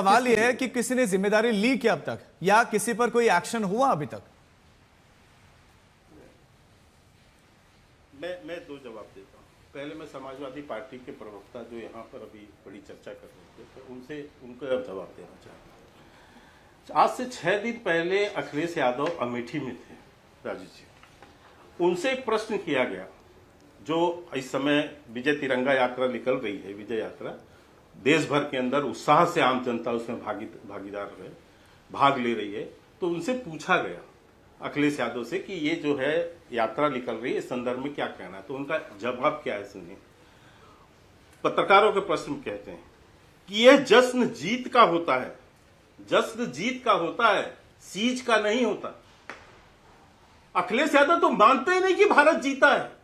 सवाल यह है कि किसी ने जिम्मेदारी ली क्या अब तक, या किसी पर कोई एक्शन हुआ अभी तक? मैं दो जवाब देता हूँ। पहले मैं समाजवादी पार्टी के प्रवक्ता जो यहाँ पर अभी बड़ी चर्चा कर रहे थे, तो उनको अब जवाब देना चाहता हूँ। आज से 6 दिन पहले अखिलेश यादव अमेठी में थे, राजू जी। उनसे एक प्रश्न किया गया, जो इस समय विजय तिरंगा यात्रा निकल रही है, विजय यात्रा देश भर के अंदर उत्साह से आम जनता उसमें भागीदार है, भाग ले रही है। तो उनसे पूछा गया अखिलेश यादव से कि ये जो है यात्रा निकल रही है, इस संदर्भ में क्या कहना है। तो उनका जवाब क्या है सुनिए। पत्रकारों के प्रश्न कहते हैं कि यह जश्न जीत का होता है, जश्न जीत का होता है, सीज का नहीं होता। अखिलेश यादव तो मानते ही नहीं कि भारत जीता है।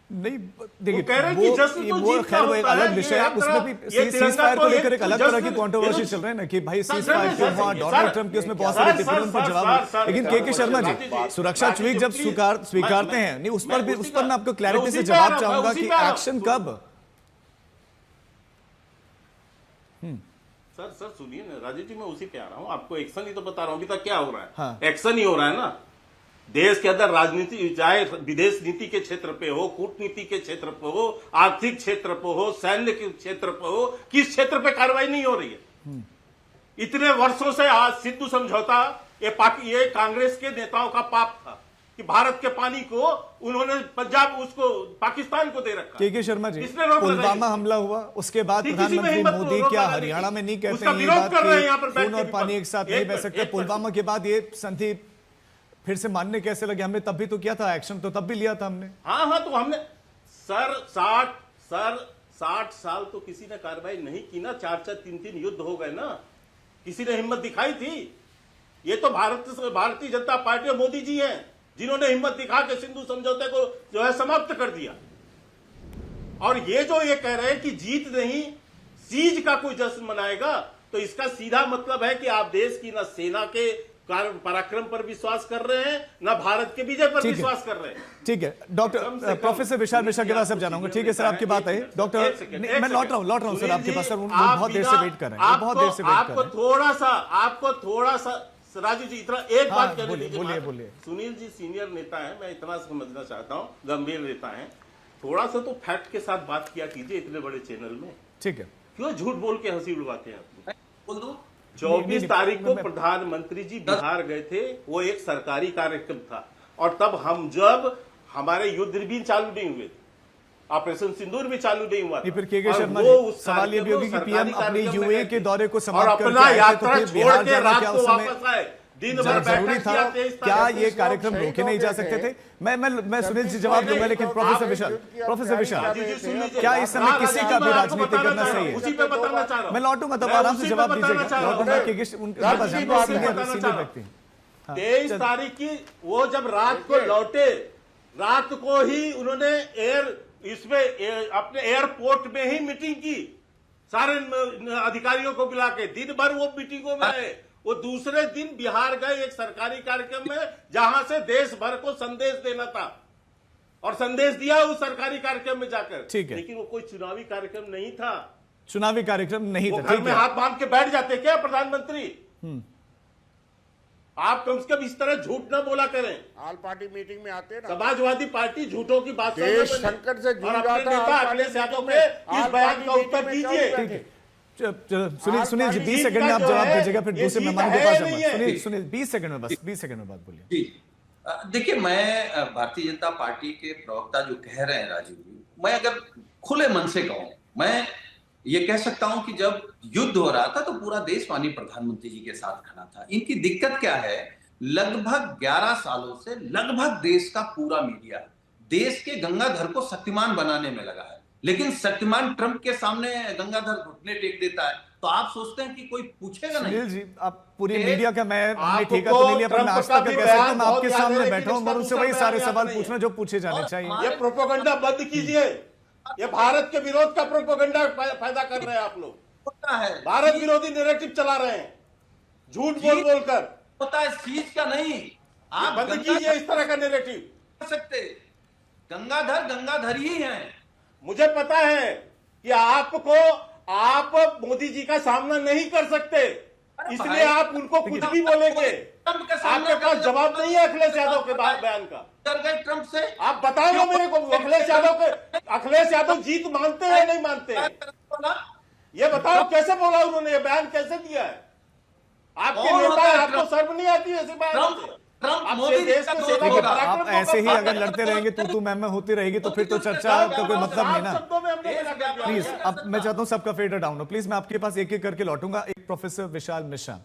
नहीं देखिए, कह रहे हैं कि जश्न तो जीत का वो एक होता है, अलग विषय है, उसमें भी सीज फायर को लेकर एक अलग तरह की कंट्रोवर्सी चल रही है ना कि भाई सीज फायर क्यों हुआ, डोनाल्ड ट्रंप की उसमें बहुत सारी टिप्पणियों पर जवाब। लेकिन के शर्मा जी, सुरक्षा चुईक जब स्वीकारते हैं, नहीं उस पर मैं आपको क्लैरिटी से जवाब चाहूंगा कि एक्शन कब? सर सुनिए ना राजीव जी, मैं उसी पे आ रहा हूं, आपको एक्शन ही तो बता रहा हूं। अभी तक क्या हो रहा है? हाँ। एक्शन ही हो रहा है ना। देश के अंदर राजनीति, चाहे विदेश नीति के क्षेत्र पे हो, कूटनीति के क्षेत्र पे हो, आर्थिक क्षेत्र पे हो, सैन्य के क्षेत्र पे हो, किस क्षेत्र पे कार्रवाई नहीं हो रही है? इतने वर्षों से आज सिंधु समझौता ये कांग्रेस के नेताओं का पाप था कि भारत के पानी को उन्होंने पंजाब उसको पाकिस्तान को दे रखा। के शर्मा जी, पुलवामा हमला हुआ, उसके बाद प्रधानमंत्री मोदी क्या हरियाणा में नहीं कहते हैं ये बात कि खून और पानी एक साथ नहीं बह सकते? पुलवामा के बाद ये संधि फिर से मानने कैसे लगे? हमने तब भी तो किया था, एक्शन तो तब भी लिया था हमने। हाँ, तो हमने सर 60 साल तो किसी ने कार्रवाई नहीं की ना। 4 3 युद्ध हो गए ना, किसी ने हिम्मत दिखाई थी? ये तो भारतीय जनता पार्टी और मोदी जी हैं जिन्होंने हिम्मत दिखा के सिंधु समझौते को जो है समाप्त कर दिया। और ये जो ये कह रहे हैं कि जीत नहीं सीज का कोई जश्न मनाएगा, तो इसका सीधा मतलब है कि आप देश की ना सेना के पराक्रम पर विश्वास कर रहे हैं, ना भारत के विजय पर विश्वास कर रहे हैं। ठीक है डॉक्टर प्रोफेसर विशाल मिश्रा के पास अब जाना होगा। ठीक है सर, आपकी बात है डॉक्टर। मैं लौट रहा हूं सर आपके पास। सर बहुत देर से वेट कर रहे हैं, बहुत देर से वेट कर रहे हैं। आपको थोड़ा सा राजू जी इतना एक बात कहने दीजिए। बोलिए। सुनील जी सीनियर नेता है, मैं इतना समझना चाहता हूँ, गंभीर नेता है, थोड़ा सा तो फैक्ट के साथ बात किया कीजिए इतने बड़े चैनल में। ठीक है, क्यों झूठ बोल के हंसी उड़वाते हैं आप? बोल दो। 24 तारीख को प्रधानमंत्री जी बिहार गए थे, वो एक सरकारी कार्यक्रम था, और तब जब हमारे युद्ध भी चालू नहीं हुए, ऑपरेशन सिंदूर भी चालू नहीं हुआ। फिर के शर्मा जी, सवाल ये भी होगी कि पीएम अपने यूए के दौरे को समाप्त करके यात्रा छोड़ के रात को वापस आए, दिन भर जरूरी था, क्या ये कार्यक्रम रोके नहीं जा सकते थे? मैं सुनील जी जवाब दूंगा, लेकिन प्रोफेसर विशाल, क्या इस समय किसी का भी राजनीति करना सही है? उसी पे बताना चाह रहा हूं। मैं लौटूंगा तब आराम से जवाब दीजिएगा। लौटूंगा कि उनके पास सीनियर व्यक्ति 23 तारीख की वो जब रात को लौटे, रात को ही उन्होंने अपने एयरपोर्ट में ही मीटिंग की, सारे अधिकारियों को बुला के। दिन भर वो मीटिंगों में रहे। वो दूसरे दिन बिहार गए एक सरकारी कार्यक्रम में, जहां से देश भर को संदेश देना था, और संदेश दिया उस सरकारी कार्यक्रम में जाकर। ठीक है, लेकिन वो कोई चुनावी कार्यक्रम नहीं था। चुनावी कार्यक्रम नहीं था। घर में हाथ बांध के बैठ जाते क्या प्रधानमंत्री? आप कम से कम इस तरह झूठ ना बोला करें। ऑल पार्टी मीटिंग में आते ना, समाजवादी पार्टी झूठों की बात संकट से और अपने नेता अखिलेश यादव के इस बयान का उत्तर दीजिए। सुनील जी 20 सेकंड में आप जवाब दीजिएगा, फिर दूसरे मेहमान के पास जाऊंगा। सुनील 20 सेकंड में, बस 20 सेकंड में बात बोलिए। जी देखिए, मैं भारतीय जनता पार्टी के प्रवक्ता जो कह रहे हैं राजीव जी, मैं अगर खुले मन से कहूं, मैं ये कह सकता हूं कि जब युद्ध हो रहा था तो पूरा देश माननीय प्रधानमंत्री जी के साथ खड़ा था। इनकी दिक्कत क्या है, लगभग 11 सालों से लगभग देश का पूरा मीडिया देश के गंगाधर को शक्तिमान बनाने में लगा है, लेकिन शक्तिमान ट्रंप के सामने गंगाधर घुटने टेक देता है। तो आप सोचते हैं कि कोई पूछेगा नहीं? सुनील जी, आप पूरी मीडिया का हमने ठेका तो नहीं लिया, पर मैं आज तक कह सकता हूं मैं आपके सामने बैठा हूं और उनसे वही सारे सवाल पूछना जो पूछे जाने चाहिए। ये प्रोपेगेंडा बंद कीजिए। ये भारत के विरोध का प्रोपेगेंडा पैदा कर रहे हैं आप लोग। होता है भारत विरोधी नैरेटिव चला रहे हैं, झूठ बोलकर। होता है चीज का नहीं, आप बंद कीजिए इस तरह का नैरेटिव। कर सकते गंगाधर ही हैं। मुझे पता है कि आपको आप मोदी जी का सामना नहीं कर सकते, इसलिए आप उनको कुछ भी बोलेंगे। आपके पास जवाब नहीं है अखिलेश यादव के बयान का। कर गए ट्रंप से। आप बताओ ना मेरे को, अखिलेश यादव जीत मानते हैं नहीं मानते हैं? ये बताओ कैसे बोला उन्होंने, ये बयान कैसे दिया है? आपके नेता है, आपको शर्म नहीं आती ऐसे बयान से? आप ऐसे ही अगर लड़ते रहेंगे तू मैं होती रहेगी तो फिर तो चर्चा का कोई मतलब नहीं ना। प्लीज अब मैं चाहता हूं सबका फेडर डाउन हो। प्लीज मैं आपके पास एक एक करके लौटूंगा। एक प्रोफेसर विशाल मिश्रा,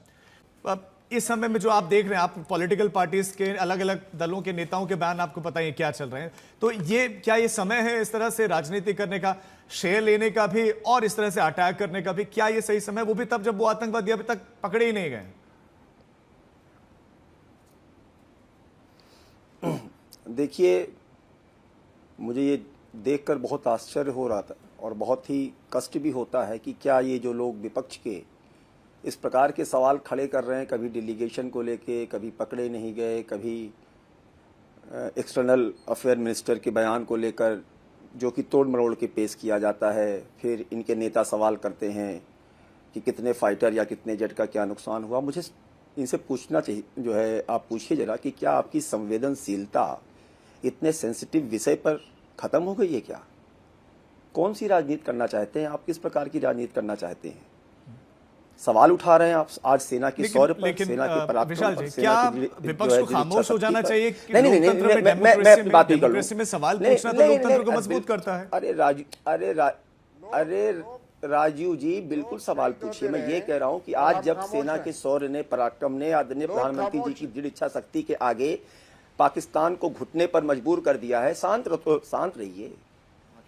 अब इस समय में जो आप देख रहे हैं, आप पॉलिटिकल पार्टीज के अलग अलग दलों के नेताओं के बयान आपको पता है क्या चल रहे हैं, तो ये क्या ये समय है इस तरह से राजनीति करने का, शेयर लेने का भी और इस तरह से अटैक करने का भी? क्या ये सही समय, वो भी तब जब वो आतंकवादी अभी तक पकड़े ही नहीं गए? देखिए, मुझे ये देखकर बहुत आश्चर्य हो रहा था और बहुत ही कष्ट भी होता है कि क्या ये जो लोग विपक्ष के इस प्रकार के सवाल खड़े कर रहे हैं, कभी डेलीगेशन को लेके, कभी पकड़े नहीं गए, कभी एक्सटर्नल अफेयर मिनिस्टर के बयान को लेकर जो कि तोड़ मरोड़ के पेश किया जाता है, फिर इनके नेता सवाल करते हैं कि कितने फाइटर या कितने जेट का क्या नुकसान हुआ। मुझे इनसे पूछना चाहिए, जो है आप पूछिए जरा कि क्या आपकी संवेदनशीलता इतने सेंसिटिव विषय पर खत्म हो गई है क्या? कौन सी राजनीति करना चाहते हैं आप? किस प्रकार की राजनीति करना चाहते हैं? सवाल उठा रहे हैं आप आज सेना की शौर्य पर, सेना के पराक्रम पर, क्या विपक्ष को खामोश हो जाना चाहिए? मैं बात नहीं करूं। में सवाल पूछना तो लोकतंत्र को मजबूत करता है। अरे राजीव जी, बिल्कुल सवाल पूछिए। मैं ये कह रहा हूं कि आज जब सेना के शौर्य ने, पराक्रम ने, आदरणीय प्रधानमंत्री जी की दृढ़ इच्छा शक्ति के आगे पाकिस्तान को घुटने पर मजबूर कर दिया है, शांत रहिए।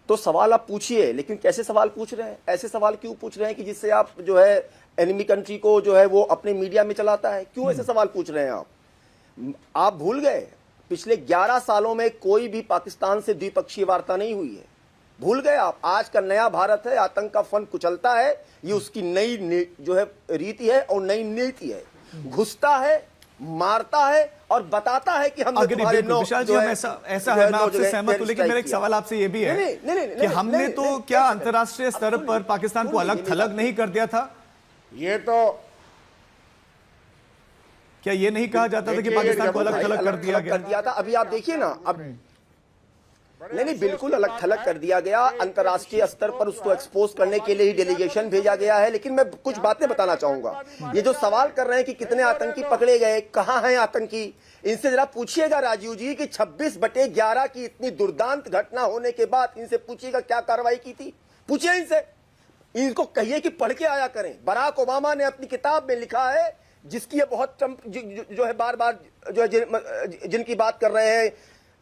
तो सवाल आप पूछिए, लेकिन कैसे सवाल पूछ रहे हैं? ऐसे सवाल क्यों पूछ रहे हैं कि जिससे आप जो है एनिमी कंट्री को जो है वो अपने मीडिया में चलाता है? क्यों ऐसे सवाल पूछ रहे हैं आप? आप भूल गए पिछले 11 सालों में कोई भी पाकिस्तान से द्विपक्षीय वार्ता नहीं हुई है। भूल गए आप? आज का नया भारत है, आतंक का फन कुचलता है, ये उसकी नई जो है रीति है और नई नीति है। घुसता है, मारता है और बताता है कि हमने तुम्हारे विशाल जी, ऐसा है, मैं आपसे सहमत हूं, लेकिन मेरा एक सवाल आपसे ये भी है कि हमने तो क्या अंतर्राष्ट्रीय स्तर पर पाकिस्तान को अलग थलग नहीं कर दिया था? ये तो क्या ये नहीं कहा जाता था कि पाकिस्तान को अलग थलग कर दिया था? अभी आप देखिए ना, अब नहीं, बिल्कुल अलग थलग कर दिया गया। अंतर्राष्ट्रीय स्तर पर उसको एक्सपोज करने के लिए ही डेलीगेशन भेजा गया है। लेकिन मैं कुछ बातें बताना चाहूंगा। ये जो सवाल कर रहे हैं कि कितने आतंकी पकड़े गए, कहां हैं आतंकी, इनसे जरा पूछिएगा राजीव जी कि 26/11 की इतनी दुर्दांत घटना होने के बाद इनसे पूछिएगा क्या कार्रवाई की थी। पूछिए इनसे, इनको कहिए कि पढ़ के आया करें। बराक ओबामा ने अपनी किताब में लिखा है, जिसकी ये बहुत ट्रंप जो है बार बार जो है जिनकी बात कर रहे हैं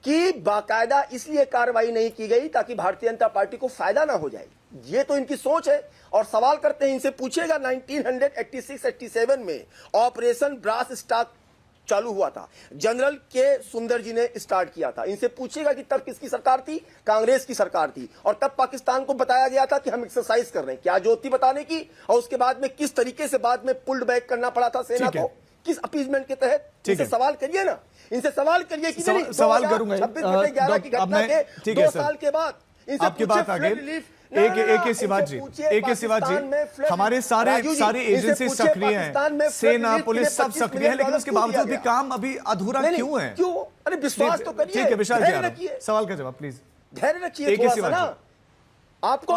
कि बाकायदा इसलिए कार्रवाई नहीं की गई ताकि भारतीय जनता पार्टी को फायदा ना हो जाए। ये तो इनकी सोच है। और सवाल करते हैं, इनसे पूछिएगा 1986-87 में ऑपरेशन ब्रास स्टाक चालू हुआ था, जनरल के सुंदर जी ने स्टार्ट किया था। इनसे पूछिएगा कि तब किसकी सरकार थी? कांग्रेस की सरकार थी। और तब पाकिस्तान को बताया गया था कि हम एक्सरसाइज कर रहे हैं, क्या जरूरत थी बताने की? और उसके बाद में किस तरीके से बाद में पुल्ड बैक करना पड़ा था सेना को, किस अपीजमेंट के तहत? इनसे सवाल करिए ना, इनसे सवाल करिए कि सवाल करूंगा 26/11 की घटना के 2 साल के बाद आपकी बात आगे एक शिवाज जी, हमारे सारे एजेंसी सक्रिय हैं, सेना पुलिस सब सक्रिय है, लेकिन उसके बावजूद भी काम अभी अधूरा क्यों है? क्यों? अरे विश्वास तो करिए। ठीक है विशाल जी, सवाल का जवाब प्लीज। धैर्य रखिए थोड़ा सा ना। आपको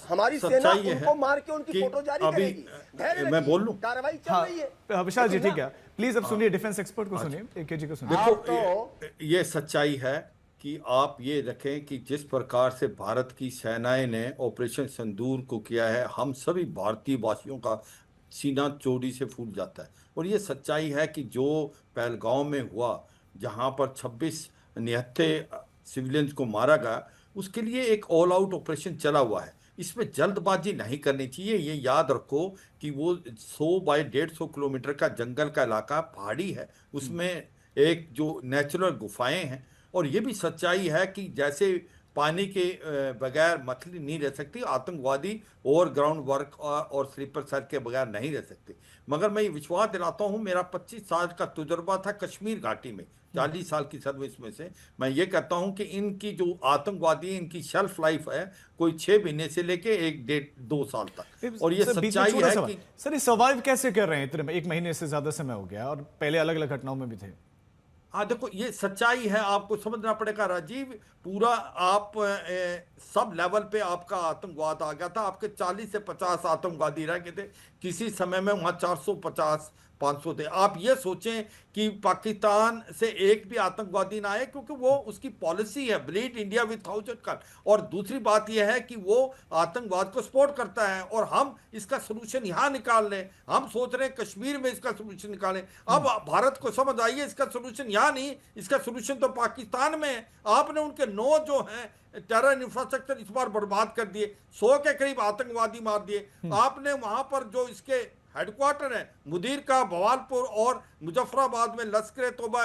हमारी सेना उनको मार के उनकी फोटो जारी करेगी। मैं बोल लूं? कार्रवाई चल रही है। विशाल जी ठीक है, प्लीज अब सुनिए डिफेंस एक्सपर्ट को सुनिए, एके जी को सुनिए। देखो, ये सच्चाई है कि आप ये रखें कि जिस प्रकार से भारत की सेनाएं ने ऑपरेशन सिंदूर को किया है, हम सभी भारतीय वासियों का सीना चोरी से फूट जाता है। और ये सच्चाई है कि जो पहलगांव में हुआ, जहां पर 26 निहत्थे सिविलियंस को मारा गया, उसके लिए एक ऑल आउट ऑपरेशन चला हुआ है। इसमें जल्दबाजी नहीं करनी चाहिए। ये याद रखो कि वो 100 बाय 150 किलोमीटर का जंगल का इलाका पहाड़ी है, उसमें एक जो नेचुरल गुफाएं हैं। और ये भी सच्चाई है कि जैसे पानी के बगैर मछली नहीं रह सकती, आतंकवादी और ग्राउंड वर्क और स्लीपर सेल के बगैर नहीं रह सकते। मगर मैं ये विश्वास दिलाता हूँ, मेरा 25 साल का तजुर्बा था कश्मीर घाटी में, 40 साल की सर्विस में से मैं ये कहता हूँ कि इनकी जो आतंकवादी इनकी शेल्फ लाइफ है कोई 6 महीने से लेके 1-1.5-2 साल तक। और ये सच्चाई है कि सर ये सर्वाइव कैसे कर रहे हैं इतने 1 महीने से ज्यादा समय हो गया और पहले अलग अलग घटनाओं में भी थे। हाँ देखो ये सच्चाई है, आपको समझना पड़ेगा राजीव। पूरा आप सब लेवल पे आपका आतंकवाद आ गया था, आपके 40 से 50 आतंकवादी रह गए थे, किसी समय में वहाँ 450-500 थे। आप ये सोचें कि पाकिस्तान से एक भी आतंकवादी ना आए, क्योंकि वो उसकी पॉलिसी है ब्लीड इंडिया विद 1000 कट। और दूसरी बात यह है कि वो आतंकवाद को सपोर्ट करता है और हम इसका सोल्यूशन यहाँ निकाल लें। हम सोच रहे हैं कश्मीर में इसका सोल्यूशन निकालें। अब भारत को समझ आइए इसका सोल्यूशन यहाँ नहीं, इसका सोल्यूशन तो पाकिस्तान में है। आपने उनके 9 जो हैं टेरर इंफ्रास्ट्रक्चर इस बार बर्बाद कर दिए, 100 के करीब आतंकवादी मार दिए। आपने वहां पर जो इसके हेडक्वार्टर है मुदीर का भवालपुर और मुजफ्फराबाद में लश्कर तोबा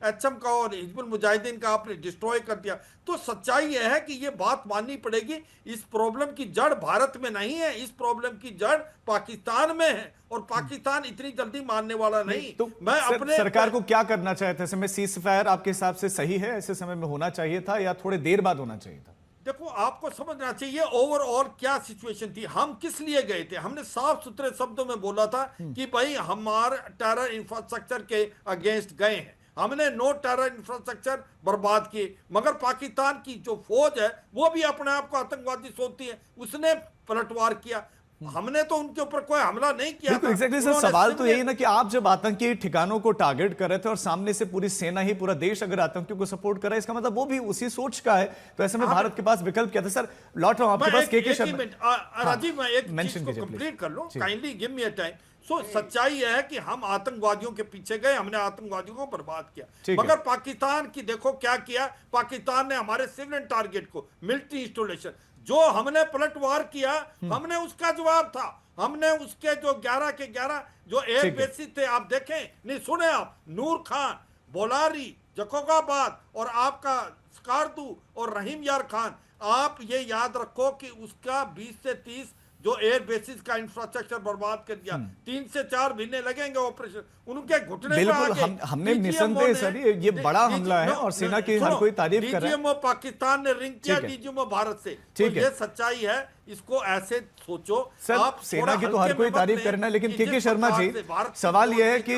एचएम का और हिजबुल मुजाहिदीन का आपने डिस्ट्रॉय कर दिया। तो सच्चाई यह है कि ये बात माननी पड़ेगी, इस प्रॉब्लम की जड़ भारत में नहीं है, इस प्रॉब्लम की जड़ पाकिस्तान में है और पाकिस्तान इतनी जल्दी मानने वाला नहीं। तो मैं अपने सरकार को क्या करना चाहते हैं? सीज फायर आपके हिसाब से सही है, ऐसे समय में होना चाहिए था या थोड़े देर बाद होना चाहिए था? देखो आपको समझना चाहिए ओवरऑल क्या सिचुएशन थी, हम किस लिए गए थे। हमने साफ सुथरे शब्दों में बोला था कि भाई हमारे टेरर इंफ्रास्ट्रक्चर के अगेंस्ट गए हैं, हमने नो टेरर इंफ्रास्ट्रक्चर बर्बाद किए। मगर पाकिस्तान की जो फौज है वो भी अपने आप को आतंकवादी सोचती है, उसने पलटवार किया। हमने तो उनके ऊपर कोई हमला नहीं किया था। एग्जैक्टली सर, सवाल तो यही ना कि आप जब आतंकी ठिकानों को टारगेट कर रहे थे और सामने से पूरी सेना ही पूरा देश अगर आतंकियों को सपोर्ट कर रहा है, इसका मतलब वो भी उसी सोच का है। तो ऐसे में भारत के पास विकल्प क्या था? सर लौट रहा हूं आपके पास, केके शर्मा। राजीव मैं एक चीज को कंप्लीट कर लूं, kindly give me a time. सच्चाई यह है कि हम आतंकवादियों के पीछे गए, हमने आतंकवादियों को बर्बाद किया। मगर पाकिस्तान की देखो क्या किया, पाकिस्तान ने हमारे सिविलियन टारगेट को मिलिट्री इंस्टॉलेशन जो हमने पलटवार किया, हमने उसका जवाब था। हमने उसके जो 11 के 11 जो एयर बेसिस थे, आप देखें नहीं सुने आप, नूर खान, बोलारी, जकोगाबाद और आपका स्कार्दू और रहीम यार खान, आप ये याद रखो कि उसका 20 से 30 जो एयर बेसिस का इंफ्रास्ट्रक्चर बर्बाद कर दिया। 3 से 4 महीने लगेंगे ऑपरेशन, उनके घुटने बिल्कुल हमने निसंदेह सर ये बड़ा हमला है और सेना की हर कोई तारीफ कर रहा है। डीजीएमओ पाकिस्तान ने रिंग किया डीजीएमओ भारत से, तो ये सच्चाई है। इसको ऐसे सोचो सर, आप सेना की तो हर कोई तारीफ करना है, लेकिन केके शर्मा जी सवाल यह है कि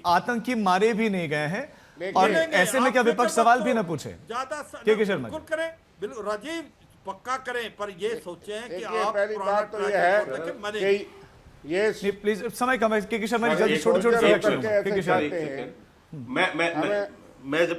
आतंकी मारे भी नहीं गए हैं और ऐसे में क्या विपक्ष सवाल भी ना पूछे? केके शर्मा करें, बिल्कुल राजीव पक्का करें, पर ये सोचें कि आप पहली बात तो ये है कि ये प्लीज समय कम है। केके शर्मा जी जल्दी छोटे-छोटे रिएक्शन। केके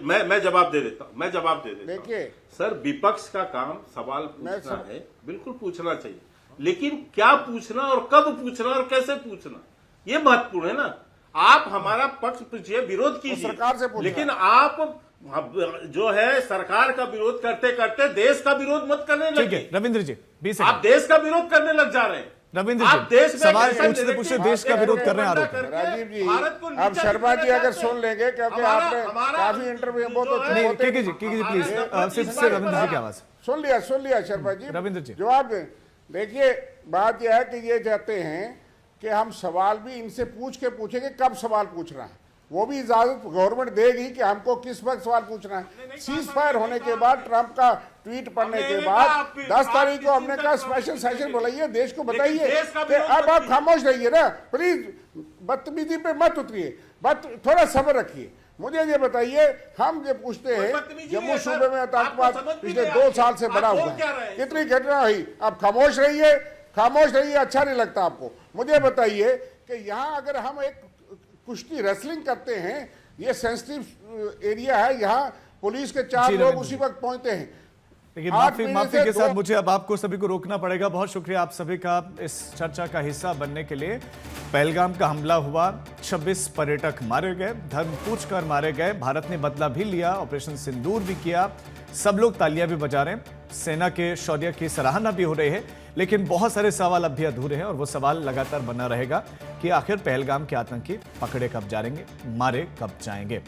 मैं जवाब दे देता हूं, मैं जवाब दे देता हूं। देखिए सर, विपक्ष का काम सवाल पूछना है, बिल्कुल पूछना चाहिए, लेकिन क्या पूछना और कब पूछना और कैसे पूछना, ये महत्वपूर्ण है ना। आप हमारा पक्ष पूछिए, विरोध कीजिए, सरकार से पूछिए, लेकिन आप जो है सरकार का विरोध करते करते देश का विरोध मत करने लगे। रविंद्र जी 20 आप देश का विरोध करने लग जा रहे हैं। रविंद्र जी देश में सवाल पूछते देश का विरोध कर रहे हैं आरोप। राजीव जी अब शर्मा जी अगर सुन लेंगे, क्योंकि आपने काफी इंटरव्यू बहुत केके जी प्लीज सिर्फ रविंद्र जी की आवाज सुन लिया शर्मा जी, रविंद्र जी जवाब दें। देखिए बात यह है कि ये चाहते हैं कि हम सवाल भी इनसे पूछ के पूछेंगे कब सवाल पूछना है, वो भी इजाजत गवर्नमेंट देगी कि हमको किस वक्त सवाल पूछना है। सीज फायर होने के बाद, ट्रंप का ट्वीट पढ़ने के बाद 10 तारीख को हमने कहा स्पेशल सेशन बुलाइए, देश को बताइए कि अब आप खामोश रहिए ना, प्लीज बदतमीजी पे मत उतरिए, थोड़ा सब्र रखिए। मुझे ये बताइए, हम ये पूछते हैं जम्मू सूबे में आतंकवाद पिछले 2 साल से बढ़ा हुआ है, कितनी घटना हुई, आप खामोश रहिए, अच्छा नहीं लगता आपको। मुझे बताइए कि यहाँ अगर हम एक कुश्ती रेसलिंग करते हैं, ये सेंसिटिव एरिया है, यहाँ पुलिस के 4 लोग उसी वक्त पहुंचते हैं। लेकिन माफी के साथ मुझे अब आपको सभी को रोकना पड़ेगा। बहुत शुक्रिया आप सभी का इस चर्चा का हिस्सा बनने के लिए। पहलगाम का हमला हुआ, 26 पर्यटक मारे गए, धर्म पूछ कर मारे गए, भारत ने बदला भी लिया, ऑपरेशन सिंदूर भी किया, सब लोग तालियां भी बजा रहे हैं, सेना के शौर्य की सराहना भी हो रही है, लेकिन बहुत सारे सवाल अब भी अधूरे हैं और वो सवाल लगातार बना रहेगा कि आखिर पहलगाम के आतंकी पकड़े कब जाएंगे, मारे कब जाएंगे।